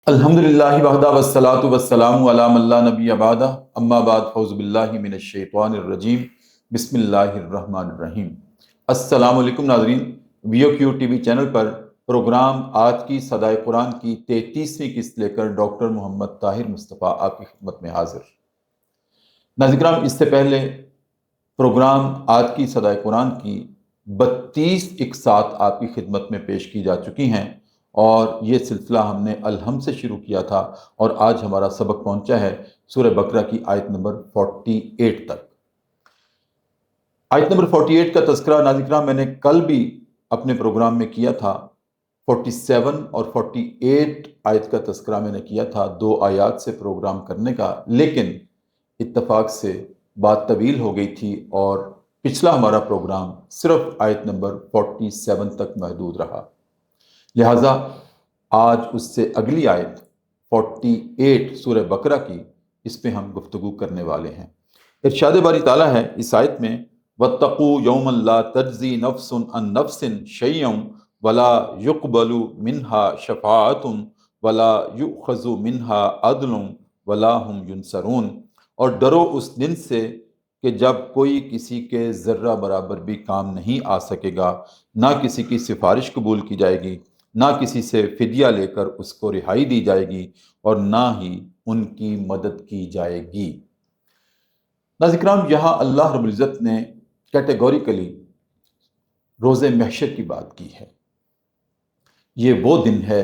الحمدللہ وحدہ والصلاۃ والسلام علی من لا نبی بعدہ اما بعد فاعوذ باللہ من الشیطان الرجیم بسم اللہ الرحمن الرحیم۔ السلام علیکم ناظرین، وی او کیو ٹی وی چینل پر پروگرام آج کی صدائے قرآن کی 33ویں قسط لے کر ڈاکٹر محمد طاہر مصطفیٰ آپ کی خدمت میں حاضر۔ ناظرین کرام، اس سے پہلے پروگرام آج کی صدائے قرآن کی 32 اقساط آپ کی خدمت میں پیش کی جا چکی ہیں، اور یہ سلسلہ ہم نے الحمد سے شروع کیا تھا، اور آج ہمارا سبق پہنچا ہے سورہ بقرہ کی آیت نمبر 48 تک۔ آیت نمبر 48 کا تذکرہ ناظرین کرام میں نے کل بھی اپنے پروگرام میں کیا تھا۔ 47 اور 48 آیت کا تذکرہ میں نے کیا تھا، 2 آیات سے پروگرام کرنے کا، لیکن اتفاق سے بات طویل ہو گئی تھی اور پچھلا ہمارا پروگرام صرف آیت نمبر 47 تک محدود رہا، لہٰذا آج اس سے اگلی آیت 48 سورہ بقرہ کی، اس پہ ہم گفتگو کرنے والے ہیں۔ ارشاد باری تعالیٰ ہے اس آیت میں، وَاتَّقُوا يَوْمًا لَا تَجْزِي نَفْسٌ عَن نَفْسٍ شَيْئًا وَلَا يُقْبَلُ مِنْهَا شَفَاعَةٌ وَلَا يُؤْخَذُ مِنْهَا عَدْلٌ وَلَا هُمْ يُنصَرُونَ، اور ڈرو اس دن سے کہ جب کوئی کسی کے ذرہ برابر بھی کام نہیں آ سکے گا، نہ کسی کی سفارش قبول کی جائے گی، نہ کسی سے فدیہ لے کر اس کو رہائی دی جائے گی، اور نہ ہی ان کی مدد کی جائے گی۔ ناظرین کرام، یہاں اللہ رب العزت نے کیٹیگوریکلی روز محشر کی بات کی ہے۔ یہ وہ دن ہے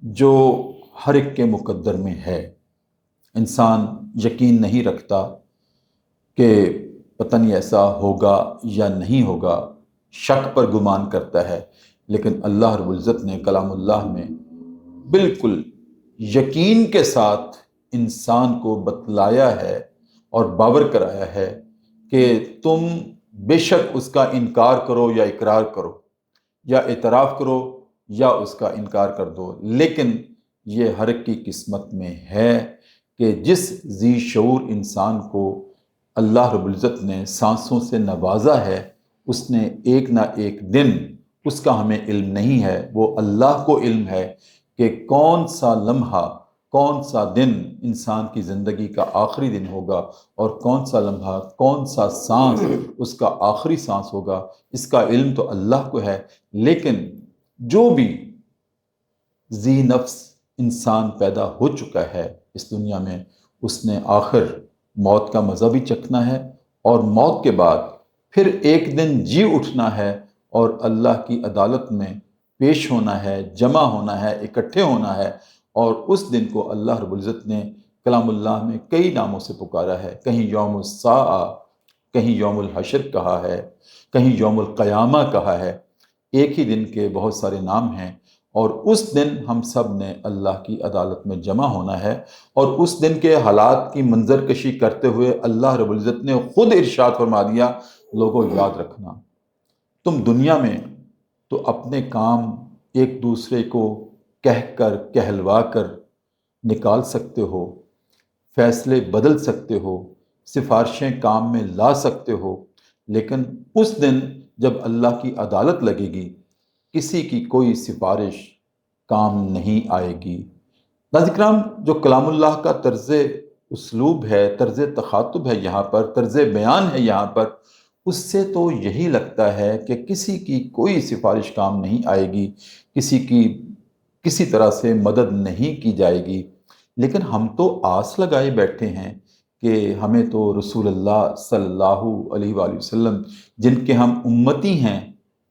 جو ہر ایک کے مقدر میں ہے۔ انسان یقین نہیں رکھتا کہ پتہ نہیں ایسا ہوگا یا نہیں ہوگا، شک پر گمان کرتا ہے، لیکن اللہ رب العزت نے کلام اللہ میں بالکل یقین کے ساتھ انسان کو بتلایا ہے اور باور کرایا ہے کہ تم بے شک اس کا انکار کرو یا اقرار کرو، یا اعتراف کرو یا اس کا انکار کر دو، لیکن یہ ہر ایک کی قسمت میں ہے کہ جس ذی شعور انسان کو اللہ رب العزت نے سانسوں سے نوازا ہے، اس نے ایک نہ ایک دن، اس کا ہمیں علم نہیں ہے، وہ اللہ کو علم ہے کہ کون سا لمحہ، کون سا دن انسان کی زندگی کا آخری دن ہوگا، اور کون سا لمحہ، کون سا سانس اس کا آخری سانس ہوگا۔ اس کا علم تو اللہ کو ہے، لیکن جو بھی ذی نفس انسان پیدا ہو چکا ہے اس دنیا میں، اس نے آخر موت کا مزہ بھی چکھنا ہے، اور موت کے بعد پھر ایک دن جی اٹھنا ہے اور اللہ کی عدالت میں پیش ہونا ہے، جمع ہونا ہے، اکٹھے ہونا ہے۔ اور اس دن کو اللہ رب العزت نے کلام اللہ میں کئی ناموں سے پکارا ہے، کہیں یوم الساعہ، کہیں یوم الحشر کہا ہے، کہیں یوم القیامہ کہا ہے۔ ایک ہی دن کے بہت سارے نام ہیں، اور اس دن ہم سب نے اللہ کی عدالت میں جمع ہونا ہے، اور اس دن کے حالات کی منظر کشی کرتے ہوئے اللہ رب العزت نے خود ارشاد فرما دیا، لوگوں یاد رکھنا، تم دنیا میں تو اپنے کام ایک دوسرے کو کہہ کر، کہلوا کر نکال سکتے ہو، فیصلے بدل سکتے ہو، سفارشیں کام میں لا سکتے ہو، لیکن اس دن جب اللہ کی عدالت لگے گی، کسی کی کوئی سفارش کام نہیں آئے گی۔ ناظرین کرام، جو کلام اللہ کا طرز اسلوب ہے، طرز تخاطب ہے، یہاں پر طرز بیان ہے، یہاں پر اس سے تو یہی لگتا ہے کہ کسی کی کوئی سفارش کام نہیں آئے گی، کسی کی کسی طرح سے مدد نہیں کی جائے گی، لیکن ہم تو آس لگائے بیٹھے ہیں کہ ہمیں تو رسول اللہ صلی اللہ علیہ وآلہ وسلم، جن کے ہم امتی ہیں،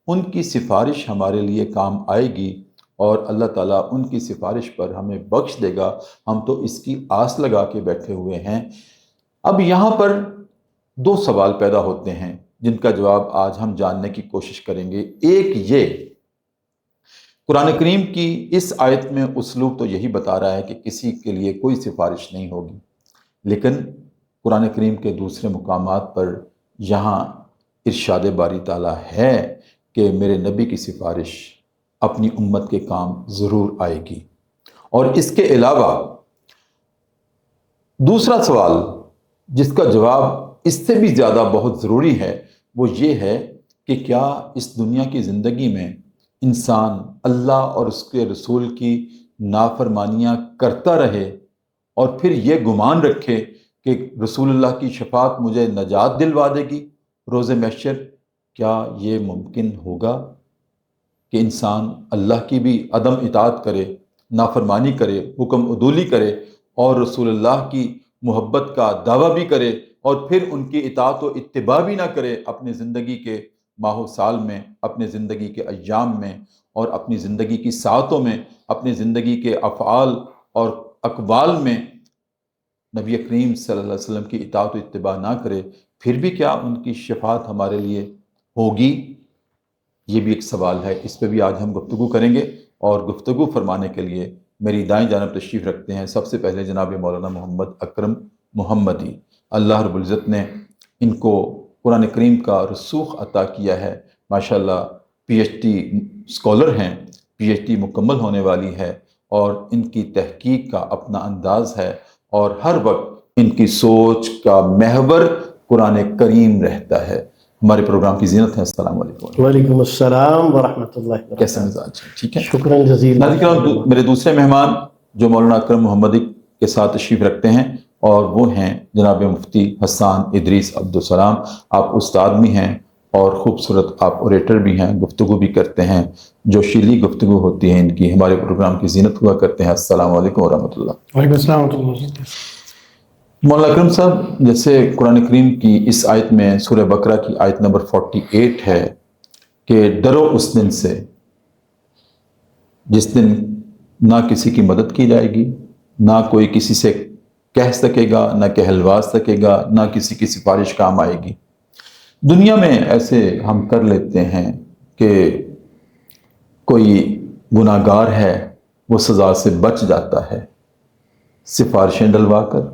ان کی سفارش ہمارے لیے کام آئے گی، اور اللہ تعالیٰ ان کی سفارش پر ہمیں بخش دے گا۔ ہم تو اس کی آس لگا کے بیٹھے ہوئے ہیں۔ اب یہاں پر 2 سوال پیدا ہوتے ہیں جن کا جواب آج ہم جاننے کی کوشش کریں گے۔ ایک یہ، قرآن کریم کی اس آیت میں اسلوب تو یہی بتا رہا ہے کہ کسی کے لیے کوئی سفارش نہیں ہوگی، لیکن قرآن کریم کے دوسرے مقامات پر یہاں ارشاد باری تعالیٰ ہے کہ میرے نبی کی سفارش اپنی امت کے کام ضرور آئے گی۔ اور اس کے علاوہ دوسرا سوال جس کا جواب اس سے بھی زیادہ بہت ضروری ہے، وہ یہ ہے کہ کیا اس دنیا کی زندگی میں انسان اللہ اور اس کے رسول کی نافرمانیاں کرتا رہے اور پھر یہ گمان رکھے کہ رسول اللہ کی شفاعت مجھے نجات دلوا دے گی روز محشر، کیا یہ ممکن ہوگا کہ انسان اللہ کی بھی عدم اطاعت کرے، نافرمانی کرے، حکم عدولی کرے اور رسول اللہ کی محبت کا دعویٰ بھی کرے اور پھر ان کی اطاعت و اتباع بھی نہ کرے اپنی زندگی کے ماہ و سال میں، اپنے زندگی کے ایام میں اور اپنی زندگی کی ساعتوں میں، اپنی زندگی کے افعال اور اقوال میں نبی کریم صلی اللہ علیہ وسلم کی اطاعت و اتباع نہ کرے، پھر بھی کیا ان کی شفاعت ہمارے لیے ہوگی؟ یہ بھی ایک سوال ہے، اس پہ بھی آج ہم گفتگو کریں گے۔ اور گفتگو فرمانے کے لیے میری دائیں جانب تشریف رکھتے ہیں سب سے پہلے جناب مولانا محمد اکرم محمدی۔ اللہ رب العزت نے ان کو قرآن کریم کا رسوخ عطا کیا ہے، ماشاءاللہ پی ایچ ڈی اسکالر ہیں، پی ایچ ڈی مکمل ہونے والی ہے اور ان کی تحقیق کا اپنا انداز ہے اور ہر وقت ان کی سوچ کا محور قرآن کریم رہتا ہے۔ ہمارے پروگرام کی زینت ہے۔ السلام علیکم۔ وعلیکم السلام ورحمۃ اللہ وبرکاتہ۔ کیسا مزاج ہے؟ ٹھیک ہے، شکراً جزیلا۔ ناظرین کرام، میرے دوسرے مہمان جو مولانا اکرم محمدی کے ساتھ تشریف رکھتے ہیں اور وہ ہیں جناب مفتی حسان ادریس عبدالسلام۔ آپ استاد بھی ہیں اور خوبصورت آپ اوریٹر بھی ہیں، گفتگو بھی کرتے ہیں، جو شیلی گفتگو ہوتی ہے ان کی ہمارے پروگرام کی زینت ہوا کرتے ہیں۔ السلام علیکم ورحمۃ اللہ۔ وعلیکم السلام ورحمۃ اللہ۔ مولانا اکرم صاحب، جیسے قرآن کریم کی اس آیت میں سورہ بقرہ کی آیت نمبر 48 ہے کہ ڈرو اس دن سے جس دن نہ کسی کی مدد کی جائے گی، نہ کوئی کسی سے کہہ سکے گا، نہ کہلوا سکے گا، نہ کسی کی سفارش کام آئے گی۔ دنیا میں ایسے ہم کر لیتے ہیں کہ کوئی گناہ گار ہے وہ سزا سے بچ جاتا ہے، سفارشیں ڈلوا کر،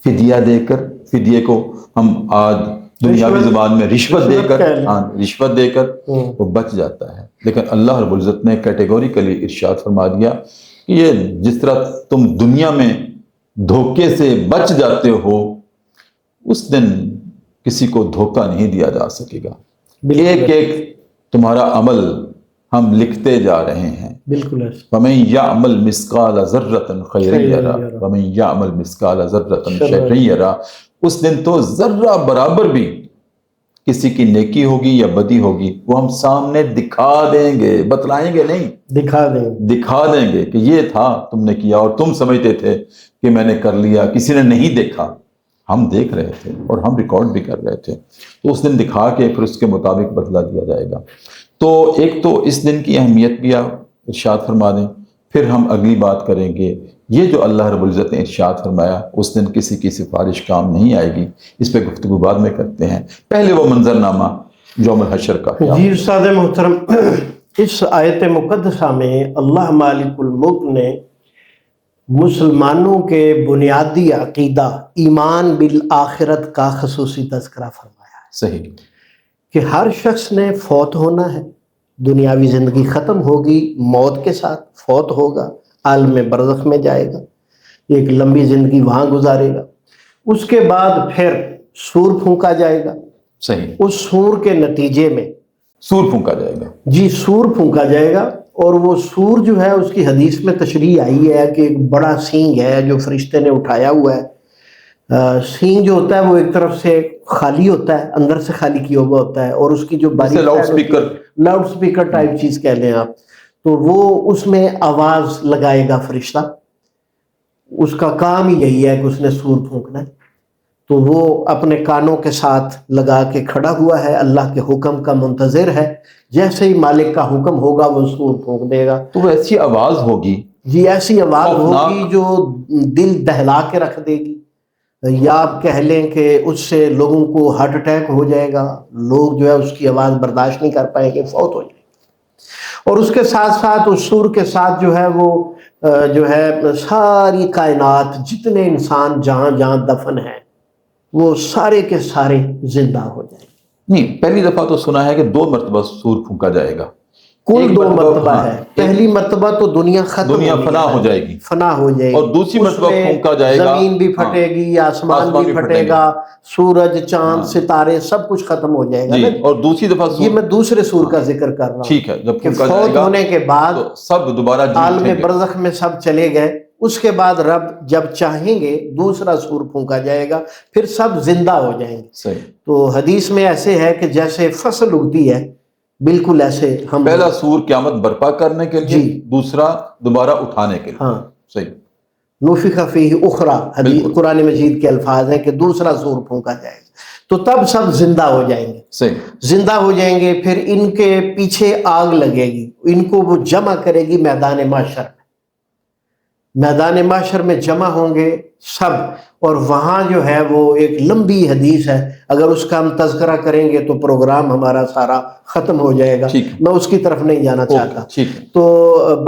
فدیہ دے کر، فدیے کو ہم آج دنیاوی زبان میں رشوت دے کر، رشوت دے کر وہ بچ جاتا ہے۔ لیکن اللہ رب العزت نے کیٹیگوریکلی ارشاد فرما دیا کہ یہ جس طرح تم دنیا میں دھوکے سے بچ جاتے ہو، اس دن کسی کو دھوکہ نہیں دیا جا سکے گا۔ ایک ایک تمہارا عمل ہم لکھتے جا رہے ہیں۔ بالکل۔ وَمَن يَعْمَلْ مِثْقَالَ ذَرَّةٍ خَيْرًا يَرَهُ وَمَن يَعْمَلْ مِثْقَالَ ذَرَّةٍ شَرًّا يَرَهُ۔ اس دن تو ذرہ برابر بھی کسی کی نیکی ہوگی یا بدی ہوگی وہ ہم سامنے دکھا دیں گے، بتلائیں گے نہیں، دکھا دیں گے کہ یہ تھا تم نے کیا اور تم سمجھتے تھے کہ میں نے کر لیا، کسی نے نہیں دیکھا، ہم دیکھ رہے تھے اور ہم ریکارڈ بھی کر رہے تھے۔ تو اس دن دکھا کے پھر اس کے مطابق بدلہ دیا جائے گا۔ تو ایک تو اس دن کی اہمیت بھی آپ ارشاد فرما دیں، پھر ہم اگلی بات کریں گے یہ جو اللہ رب العزت نے ارشاد فرمایا اس دن کسی کی سفارش کام نہیں آئے گی، اس پہ گفتگو بعد میں کرتے ہیں۔ پہلے وہ منظرنامہ یوم الحشر کا کیا؟ جی استاد محترم، اس آیت مقدسہ میں اللہ مالک الملک نے مسلمانوں کے بنیادی عقیدہ ایمان بالآخرت کا خصوصی تذکرہ فرمایا ہے۔ صحیح کہ ہر شخص نے فوت ہونا ہے، دنیاوی زندگی ختم ہوگی، موت کے ساتھ فوت ہوگا، عالم برزخ میں جائے گا، ایک لمبی زندگی وہاں گزارے گا۔ اس کے بعد پھر سور پھونکا جائے گا۔ صحیح، اس سور کے نتیجے میں سور پھونکا جائے گا۔ جی سور پھونکا جائے گا، اور وہ سور جو ہے اس کی حدیث میں تشریح آئی ہے کہ ایک بڑا سینگ ہے جو فرشتے نے اٹھایا ہوا ہے۔ سینگ جو ہوتا ہے وہ ایک طرف سے خالی ہوتا ہے، اندر سے خالی کیا ہوا ہوتا ہے، اور اس کی جو باریک لاؤڈ سپیکر ٹائپ چیز کہہ لیں آپ، تو وہ اس میں آواز لگائے گا فرشتہ۔ اس کا کام ہی یہی ہے کہ اس نے سور پھونکنا ہے۔ تو وہ اپنے کانوں کے ساتھ لگا کے کھڑا ہوا ہے، اللہ کے حکم کا منتظر ہے، جیسے ہی مالک کا حکم ہوگا وہ سور پھونک دے گا۔ تو وہ ایسی آواز ہوگی، جی ایسی آواز ہوگی جو دل دہلا کے رکھ دے گی، یا آپ کہہ لیں کہ اس سے لوگوں کو ہارٹ اٹیک ہو جائے گا، لوگ جو ہے اس کی آواز برداشت نہیں کر پائیں گے، فوت ہو جائے گا۔ اور اس کے ساتھ ساتھ اس سور کے ساتھ جو ہے وہ جو ہے ساری کائنات جتنے انسان جہاں جہاں دفن ہیں وہ سارے کے سارے زندہ ہو جائیں گے۔ نہیں، پہلی دفعہ تو سنا ہے کہ 2 مرتبہ سور پھونکا جائے گا۔ کل 2 مرتبہ ہے. پہلی مرتبہ تو دنیا ختم دنیا فنا ہو جائے گی، فنا ہو جائے گی، اور دوسری مرتبہ پھونکا جائے گا، زمین بھی پھٹے گی، آسمان بھی پھٹے گا، سورج چاند ستارے سب کچھ ختم ہو جائے گا. جی، اور دوسری دفعہ یہ میں دوسرے سور کا ذکر کر رہا ہوں. ٹھیک ہے، جب کہ پھونکا فوت جائے گا ہونے کے بعد تو سب دوبارہ جی عالم اٹھیں گے. برزخ میں سب چلے گئے. اس کے بعد رب جب چاہیں گے دوسرا سور پھونکا جائے گا، پھر سب زندہ ہو جائیں گے. صحیح. تو حدیث میں ایسے ہے کہ جیسے فصل اگتی ہے بالکل ایسے ہم. پہلا سور قیامت برپا کرنے کے لیے، جی. دوسرا دوبارہ اٹھانے کے لیے. ہاں. صحیح. نفخ فیہ اخری، حدیث قرآن مجید کے الفاظ ہیں کہ دوسرا سور پھونکا جائے گا تو تب سب زندہ ہو جائیں گے. صحیح. زندہ ہو جائیں گے. پھر ان کے پیچھے آگ لگے گی، ان کو وہ جمع کرے گی میدان محشر میں. میدان محشر میں جمع ہوں گے سب، اور وہاں جو ہے وہ ایک لمبی حدیث ہے، اگر اس کا ہم تذکرہ کریں گے تو پروگرام ہمارا سارا ختم ہو جائے گا. میں اس کی طرف نہیں جانا چاہتا. تو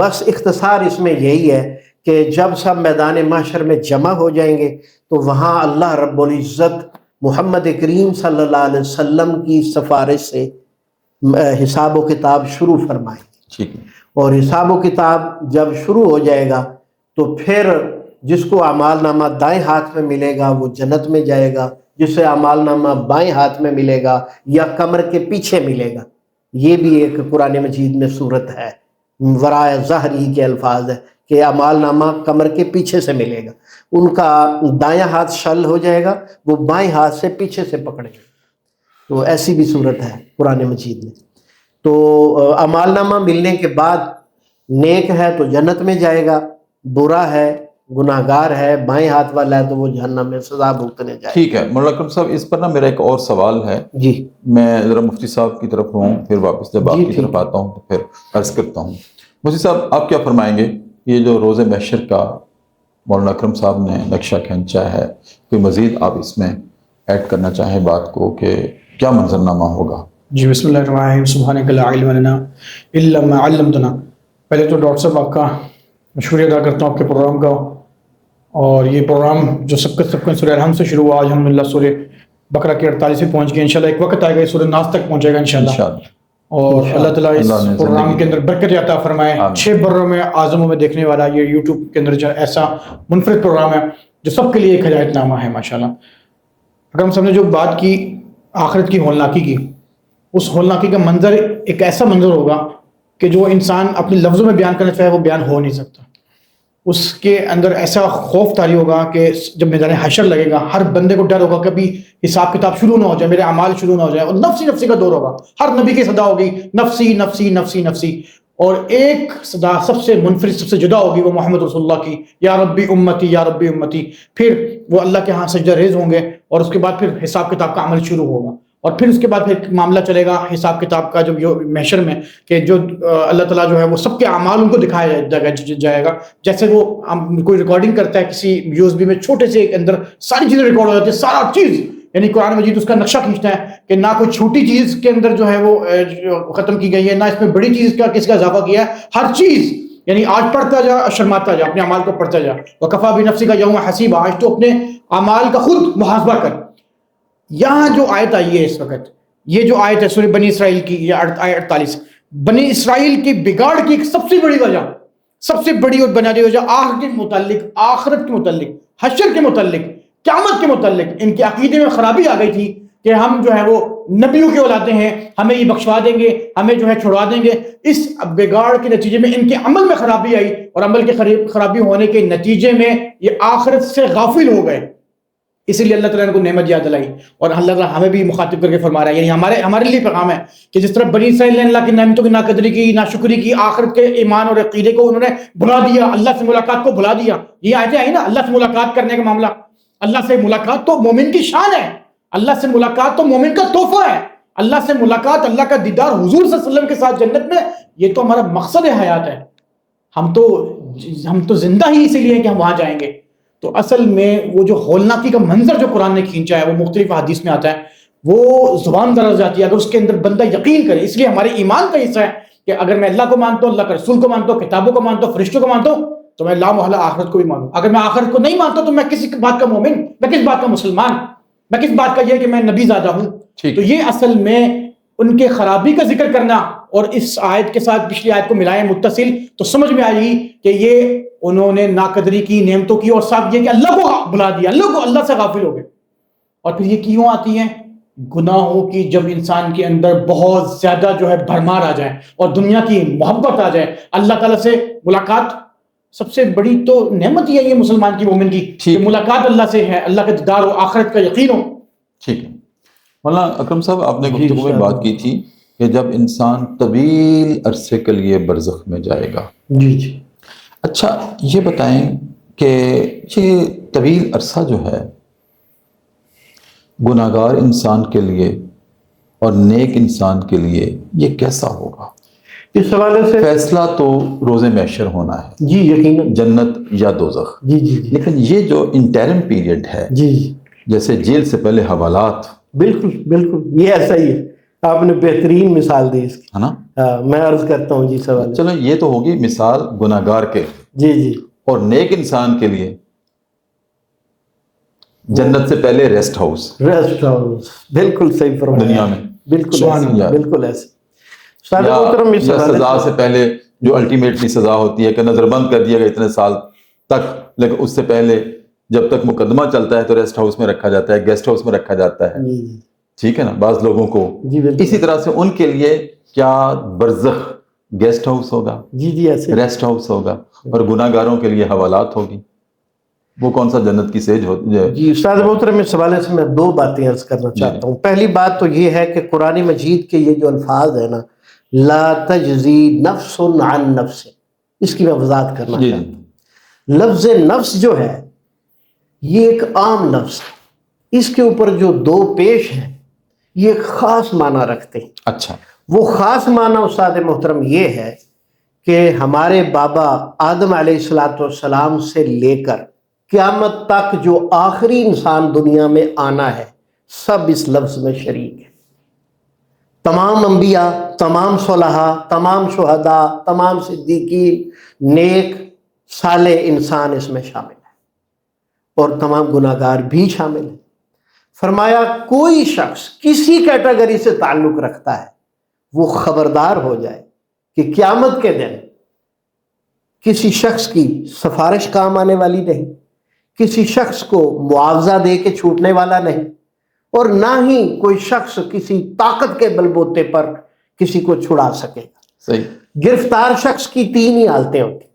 بس اختصار اس میں یہی ہے کہ جب سب میدان محشر میں جمع ہو جائیں گے تو وہاں اللہ رب العزت محمد کریم صلی اللہ علیہ وسلم کی سفارش سے حساب و کتاب شروع فرمائیں گے. اور حساب و کتاب جب شروع ہو جائے گا تو پھر جس کو اعمال نامہ دائیں ہاتھ میں ملے گا وہ جنت میں جائے گا، جسے اعمال نامہ بائیں ہاتھ میں ملے گا یا کمر کے پیچھے ملے گا. یہ بھی ایک قرآن مجید میں صورت ہے، ورائے ظہری کے الفاظ ہے کہ اعمال نامہ کمر کے پیچھے سے ملے گا. ان کا دایاں ہاتھ شل ہو جائے گا، وہ بائیں ہاتھ سے پیچھے سے پکڑے گا. تو ایسی بھی صورت ہے قرآن مجید میں. تو اعمال نامہ ملنے کے بعد نیک ہے تو جنت میں جائے گا، برا ہے گناہ گار ہے بائیں ہاتھ والا ہے تو وہ جہنم میں سزا بھگتنے جائے. ٹھیک ہے مولانا اکرم صاحب، اس پر نا میرا ایک اور سوال ہے. جی. میں ذرا مفتی صاحب کی طرف ہوں، پھر واپس جب آپ کی طرف آتا ہوں تو پھر عرض کرتا ہوں. مفتی صاحب آپ کیا فرمائیں گے، یہ جو روز محشر کا مولانا اکرم صاحب نے نقشہ کھینچا ہے، کوئی مزید آپ اس میں ایڈ کرنا چاہیں بات کو کہ کیا منظرنامہ ہوگا؟ جی بسم اللہ الرحمن الرحیم. سبحانک لا علم لنا الا ما علمتنا. پہلے تو ڈاکٹر صاحب آپ کا شکریہ ادا کرتا ہوں آپ کے پروگرام کا، اور یہ پروگرام جو سب کا سورہ الحمد سے شروع ہوا، آج الحمدللہ سورہ بقرہ کے 48 پہ پہنچ گئے. انشاءاللہ ایک وقت آئے گا سورہ ناس تک پہنچے گا انشاءاللہ. اور اللہ تعالیٰ اس پروگرام کے اندر برکت عطا فرمائے. 6 بروں میں اعظموں میں دیکھنے والا یہ یوٹیوب کے اندر جو ایسا منفرد پروگرام ہے جو سب کے لیے ایک ہدایت نامہ ہے ماشاءاللہ. اگر ہم سب نے جو بات کی آخرت کی ہولناکی کی، اس ہولناکی کا منظر ایک ایسا منظر ہوگا کہ جو انسان اپنے لفظوں میں بیان کرنا چاہے وہ بیان ہو نہیں سکتا. اس کے اندر ایسا خوف طاری ہوگا کہ جب میدان حشر لگے گا ہر بندے کو ڈر ہوگا کبھی حساب کتاب شروع نہ ہو جائے، میرے اعمال شروع نہ ہو جائے، اور نفسی نفسی کا دور ہوگا. ہر نبی کی صدا ہوگی نفسی نفسی نفسی نفسی، اور ایک صدا سب سے منفرد سب سے جدا ہوگی، وہ محمد رسول اللہ کی، یا ربی امتی یا ربی امتی. پھر وہ اللہ کے ہاں سجدہ ریز ہوں گے، اور اس کے بعد پھر حساب کتاب کا عمل شروع ہوگا. اور پھر اس کے بعد پھر معاملہ چلے گا حساب کتاب کا جو محشر میں، کہ جو اللہ تعالیٰ جو ہے وہ سب کے اعمال ان کو دکھایا جائے گا. جیسے وہ کوئی ریکارڈنگ کرتا ہے کسی یو ایس بی میں، چھوٹے سے اندر ساری چیزیں ریکارڈ ہو جاتی ہیں، سارا چیز. یعنی قرآن مجید اس کا نقشہ کھینچتا ہے کہ نہ کوئی چھوٹی چیز کے اندر جو ہے وہ ختم کی گئی ہے، نہ اس میں بڑی چیز کا کس کا اضافہ کیا ہے. ہر چیز یعنی آج پڑھتا جا، شرماتا جا، اپنے اعمال کو پڑھتا جا. وکفا بنفسی کا یوم حسیب، آج تو اپنے اعمال کا خود محاسبہ کر. یہاں جو آیت آئی ہے اس وقت، یہ جو آیت ہے سورہ بنی اسرائیل کی، یہ 48، بنی اسرائیل کی بگاڑ کی ایک سب سے بڑی وجہ، سب سے بڑی اور بنیادی وجہ آخرت کے متعلق، آخرت کے متعلق، حشر کے متعلق، قیامت کے متعلق ان کے عقیدے میں خرابی آ گئی تھی کہ ہم جو ہے وہ نبیوں کے اولادیں ہیں، ہمیں یہ بخشوا دیں گے، ہمیں جو ہے چھڑوا دیں گے. اس بگاڑ کے نتیجے میں ان کے عمل میں خرابی آئی، اور عمل کے خرابی ہونے کے نتیجے میں یہ آخرت سے غافل ہو گئے. اسی لیے اللہ تعالیٰ نے کو نعمت یاد دلائی، اور اللہ تعالیٰ ہمیں بھی مخاطب کر کے فرما رہا ہے. یعنی ہمارے لیے پیغام ہے کہ جس طرح بنی اسرائیل نے اللہ کی نعمتوں کی ناقدری کی، ناشکری کی، آخرت کے ایمان اور عقیدے کو انہوں نے بھلا دیا، اللہ سے ملاقات کو بھلا دیا. یہ آیتیں آئی نا، اللہ سے ملاقات کرنے کا معاملہ. اللہ سے ملاقات تو مومن کی شان ہے، اللہ سے ملاقات تو مومن کا تحفہ ہے. اللہ سے ملاقات، اللہ کا دیدار حضور صلی اللہ علیہ وسلم کے ساتھ جنت میں، یہ تو ہمارا مقصد حیات ہے. ہم تو زندہ ہی اسی لیے ہیں کہ ہم وہاں جائیں گے. تو اصل میں وہ جو ہولناکی کا منظر جو قرآن نے کھینچا ہے وہ مختلف حدیث میں آتا ہے، وہ زبان درز جاتی ہے اگر اس کے اندر بندہ یقین کرے. اس لیے ہمارے ایمان کا حصہ ہے کہ اگر میں اللہ کو مانتا ہوں، اللہ کے رسول کو مانتا ہوں، کتابوں کو مانتا ہوں، فرشتوں کو مانتا ہوں، تو میں لا محالہ آخرت کو بھی مانوں. اگر میں آخرت کو نہیں مانتا تو میں کس بات کا مومن، میں کس بات کا مسلمان، میں کس بات کا یہ کہ میں نبی زادہ ہوں. تو یہ اصل میں ان کے خرابی کا ذکر کرنا اور اس آیت کے ساتھ پچھلی آیت کو ملائیں متصل تو سمجھ میں آئے گی کہ یہ انہوں نے ناقدری کی نعمتوں کی، اور ساتھ یہ کہ اللہ کو بلا دیا، اللہ سے غافل ہو گئے. اور پھر یہ کیوں آتی ہیں؟ گناہوں کی جب انسان کے اندر بہت زیادہ جو ہے بھرمار آ جائے اور دنیا کی محبت آ جائے، اللہ تعالیٰ سے ملاقات سب سے بڑی تو نعمت ہی ہے یہ مسلمان کی، مومن کی، کہ ملاقات اللہ سے ہے، اللہ کا دیدار و آخرت کا یقین ہو. ٹھیک ہے مولانا اکرم صاحب، آپ نے گفتگو میں بات کی تھی کہ جب انسان طویل عرصے کے لیے برزخ میں جائے گا. جی جی. اچھا یہ بتائیں کہ یہ طویل عرصہ جو ہے گناہگار انسان کے لیے اور نیک انسان کے لیے یہ کیسا ہوگا؟ اس حوالے سے فیصلہ تو روز محشر ہونا ہے، جی یقیناً، جنت یا دوزخ. جی جی جی. لیکن یہ جو انٹرم پیریڈ ہے، جی جی جیسے جیل سے پہلے حوالات، بالکل بالکل یہ ایسا ہی ہے. آپ نے بہترین مثال دی اس کی. ہے نا؟ میں عرض کرتا ہوں جی سوال. چلو یہ تو ہوگی مثال گناہگار کے، جی جی. اور نیک انسان کے لیے جنت سے پہلے ریسٹ ہاؤس، ریسٹ ہاؤس، بالکل صحیح فرمایا دنیا میں بالکل سبحان ایسے، اللہ. بالکل ایسے. یا سزا سے پہلے جو الٹیمیٹلی سزا ہوتی ہے کہ نظر بند کر دیا گیا اتنے سال تک، لیکن اس سے پہلے جب تک مقدمہ چلتا ہے تو ریسٹ ہاؤس میں رکھا جاتا ہے، گیسٹ ہاؤس میں رکھا جاتا ہے. ٹھیک ہے نا؟ بعض لوگوں کو جی بالکل اسی طرح سے ان کے لیے کیا برزخ گیسٹ ہاؤس ہوگا، جی جی ایسے. ریسٹ ہاؤس ہوگا، اور گناہ گاروں کے لیے حوالات ہوگی. وہ کون سا جنت کی سیج ہوتی ہے؟ جی استاد محترم، اس حوالے سے میں دو باتیں عرض کرنا چاہتا ہوں. پہلی بات تو یہ ہے کہ قرآن مجید کے یہ جو الفاظ ہیں نا، لا تجزی نفس عن نفس، اس کی میں وضاحت کرنا جی چاہتا ہوں. لفظ نفس جو ہے یہ ایک عام لفظ ہے، اس کے اوپر جو دو پیش ہیں یہ ایک خاص معنی رکھتے ہیں. اچھا، وہ خاص معنی استاد محترم یہ ہے کہ ہمارے بابا آدم علیہ السلام سے لے کر قیامت تک جو آخری انسان دنیا میں آنا ہے سب اس لفظ میں شریک ہے. تمام انبیاء، تمام صلحاء، تمام شہداء، تمام صدیقین، نیک صالح انسان اس میں شامل ہے، اور تمام گناہگار بھی شامل ہیں. فرمایا کوئی شخص کسی کیٹیگری سے تعلق رکھتا ہے وہ خبردار ہو جائے کہ قیامت کے دن کسی شخص کی سفارش کام آنے والی نہیں، کسی شخص کو معاوضہ دے کے چھوٹنے والا نہیں، اور نہ ہی کوئی شخص کسی طاقت کے بل بوتے پر کسی کو چھڑا سکے گا. صحیح. گرفتار شخص کی تین ہی حالتیں ہوتی،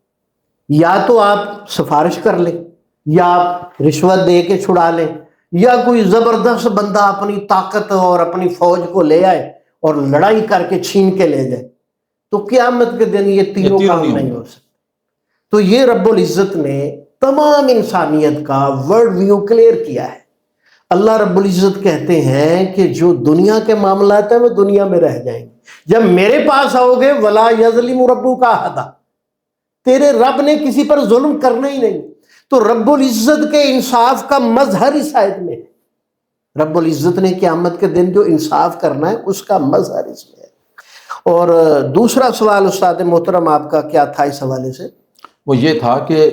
یا تو آپ سفارش کر لیں، یا آپ رشوت دے کے چھڑا لیں، یا کوئی زبردست بندہ اپنی طاقت اور اپنی فوج کو لے آئے اور لڑائی کر کے چھین کے لے جائے. تو قیامت کے دن یہ تینوں کام نہیں ہو سکتے. تو یہ رب العزت نے تمام انسانیت کا ورلڈ ویو کلیئر کیا ہے. اللہ رب العزت کہتے ہیں کہ جو دنیا کے معاملات ہیں وہ دنیا میں رہ جائیں گے، جب میرے پاس آؤ گے ولا یظلم ربک احد، تیرے رب نے کسی پر ظلم کرنا ہی نہیں. تو رب العزت کے انصاف کا مظہر اس آیت میں ہے. رب العزت نے قیامت کے دن جو انصاف کرنا ہے اس کا مظہر اس میں ہے. اور دوسرا سوال استاد محترم آپ کا کیا تھا اس حوالے سے؟ وہ یہ تھا کہ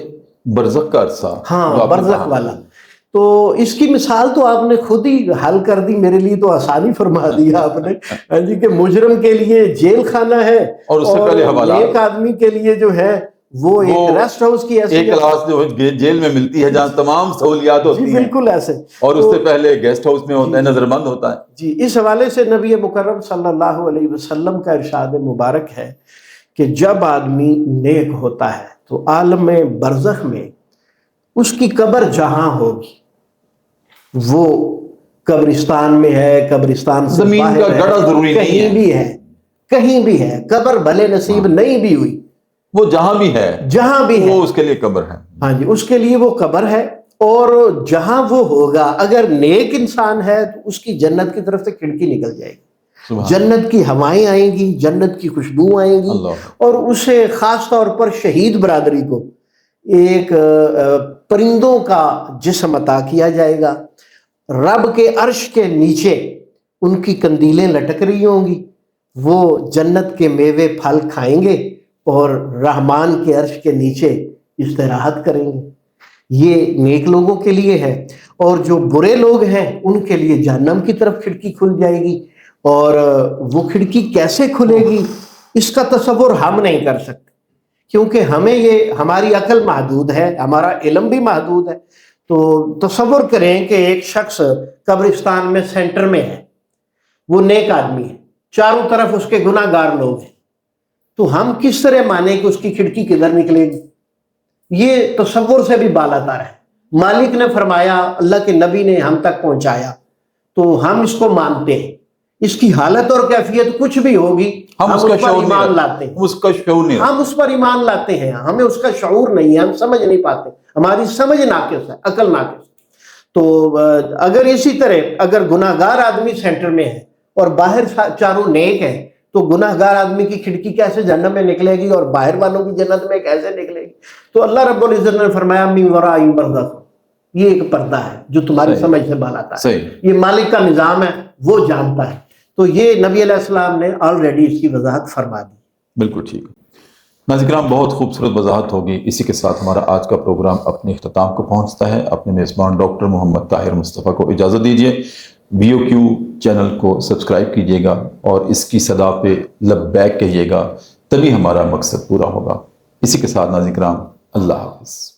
برزخ کا عرصہ. ہاں برزخ والا. تو اس کی مثال تو آپ نے خود ہی حل کر دی، میرے لیے تو آسانی فرما دیا آپ نے جی، کہ مجرم کے لیے جیل خانہ ہے اور اس سے پہلے حوالات. ایک آدمی کے لیے جو ہے وہ ایک ریسٹ ہاؤس کی ایسی ایک کلاس جو جیل میں ملتی ہے جہاں تمام سہولیات ہوتی ہیں، بالکل ایسے، اور اس سے پہلے گیسٹ ہاؤس میں ہوتا ہے، نظر بند ہوتا ہے. جی. اس حوالے سے نبی مکرم صلی اللہ علیہ وسلم کا ارشاد مبارک ہے کہ جب آدمی نیک ہوتا ہے تو عالم برزخ میں اس کی قبر جہاں ہوگی، وہ قبرستان میں ہے، قبرستان سے زمین کا باہر گڑھا ہے، ضروری نہیں کہیں ہے، بھی ہے، کہیں بھی ہے، قبر بھلے نصیب نہیں بھی ہوئی، وہ جہاں بھی ہے، جہاں بھی ہے وہ اس کے لیے قبر ہے. ہاں جی، اس کے لیے وہ قبر ہے. اور جہاں وہ ہوگا اگر نیک انسان ہے تو اس کی جنت کی طرف سے کھڑکی نکل جائے گی، جنت کی ہوائیں آئیں گی، جنت کی خوشبو آئیں گی. اور اسے خاص طور پر شہید برادری کو ایک پرندوں کا جسم عطا کیا جائے گا. رب کے عرش کے نیچے ان کی قندیلیں لٹک رہی ہوں گی، وہ جنت کے میوے پھل کھائیں گے اور رحمان کے عرش کے نیچے استراحت کریں گے. یہ نیک لوگوں کے لیے ہے. اور جو برے لوگ ہیں ان کے لیے جہنم کی طرف کھڑکی کھل جائے گی. اور وہ کھڑکی کیسے کھلے گی اس کا تصور ہم نہیں کر سکتے، کیونکہ ہمیں یہ ہماری عقل محدود ہے، ہمارا علم بھی محدود ہے۔ تو تصور کریں کہ ایک شخص قبرستان میں سینٹر میں ہے، وہ نیک آدمی ہے، چاروں طرف اس کے گناہ گار لوگ ہیں، تو ہم کس طرح مانیں کہ اس کی کھڑکی کدھر نکلے گی؟ یہ تصور سے بھی بالاتر ہے۔ مالک نے فرمایا، اللہ کے نبی نے ہم تک پہنچایا، تو ہم اس کو مانتے ہیں۔ اس کی حالت اور کیفیت کچھ بھی ہوگی، ہم اس پر ایمان لاتے ہیں، اس کا شعور نہیں، ہم اس پر ایمان لاتے ہیں، ہمیں اس کا شعور نہیں ہے، ہم سمجھ نہیں پاتے، ہماری سمجھ ناقص ہے، عقل ناقص ہے۔ تو اگر اسی طرح اگر گناہ گار آدمی سینٹر میں ہے اور باہر چاروں نیک ہیں، تو گناہ گار آدمی کی کھڑکی کیسے جہنم میں نکلے گی اور باہر والوں کی جنت میں کیسے نکلے گی؟ تو اللہ رب العزت نے فرمایا من ورائہم برزخ، یہ ایک پردہ ہے جو تمہاری سمجھ سے بالاتا ہے، یہ مالک کا نظام ہے، وہ جانتا ہے۔ تو یہ نبی علیہ السلام نے آلریڈی اس کی وضاحت فرما دی۔ بالکل ٹھیک۔ ناظرین کرام، بہت خوبصورت وضاحت ہوگی۔ اسی کے ساتھ ہمارا آج کا پروگرام اپنے اختتام کو پہنچتا ہے۔ اپنے میزبان ڈاکٹر محمد طاہر مصطفیٰ کو اجازت دیجیے۔ VOQ چینل کو سبسکرائب کیجیے گا اور اس کی صدا پہ لبیک کہیے گا، تبھی ہمارا مقصد پورا ہوگا۔ اسی کے ساتھ ناظرین کرام، اللہ حافظ۔